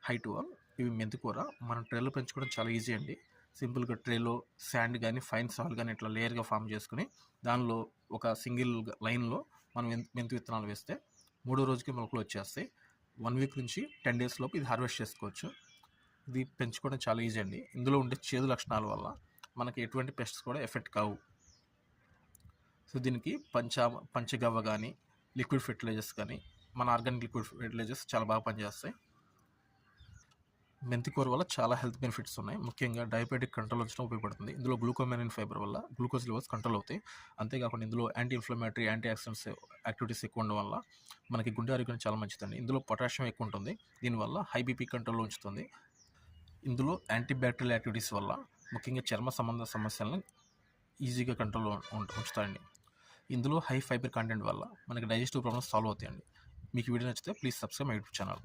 Height wall. ఇవి మెంతికూర మనం ట్రేలో పెంచుకోవడం చాలా ఈజీ అండి. సింపుల్గా ట్రేలో శాండ్ కానీ ఫైన్ సాల్ కానీ ఇట్లా లేయర్గా ఫామ్ చేసుకుని దానిలో ఒక సింగిల్ లైన్లో మనం మెంతి విత్తనాలు వేస్తే 3వ రోజుకి మొలకలు వచ్చేస్తాయి. 1 వీక్ నుంచి 10 డేస్ లోపు ఇది హార్వెస్ట్ చేసుకోవచ్చు. ఇది పెంచుకోవడం చాలా ఈజీ అండి. ఇందులో ఉండే చేదు లక్షణాల వల్ల మనకి ఎటువంటి పెస్ట్స్ కూడా ఎఫెక్ట్ కావు. సో దీనికి పంచగవ్వ కానీ లిక్విడ్ ఫెర్టిలైజర్స్ కానీ మన ఆర్గానిక్ లిక్విడ్ ఫెర్టిలైజర్స్ చాలా బాగా పనిచేస్తాయి. మెంతికూర వల్ల చాలా హెల్త్ బెనిఫిట్స్ ఉన్నాయి. ముఖ్యంగా డయాబెటిక్ కంట్రోల్ ఉంచడం ఉపయోగపడుతుంది. ఇందులో గ్లూకోమెనిన్ ఫైబర్ వల్ల గ్లూకోజ్ లెవెల్స్ కంట్రోల్ అవుతాయి. అంతేకాకుండా ఇందులో anti inflammatory, antioxidants activities ఎక్కువ ఉండడం వల్ల మనకి గుండె ఆరోగ్యం చాలా మంచిదండి. ఇందులో పొటాషియం ఎక్కువ ఉంటుంది. దీనివల్ల హై బీపీ కంట్రోల్లో ఉంచుతుంది. ఇందులో యాంటీ బ్యాక్టీరియల్ యాక్టివిటీస్ వల్ల ముఖ్యంగా చర్మ సంబంధ సమస్యలను ఈజీగా కంట్రోల్లో ఉంచుతాయండి. ఇందులో హై ఫైబర్ కంటెంట్ వల్ల మనకి డైజెస్టివ్ ప్రాబ్లమ్స్ సాల్వ్ అవుతాయండి. మీకు వీడియో నచ్చితే please subscribe my YouTube channel.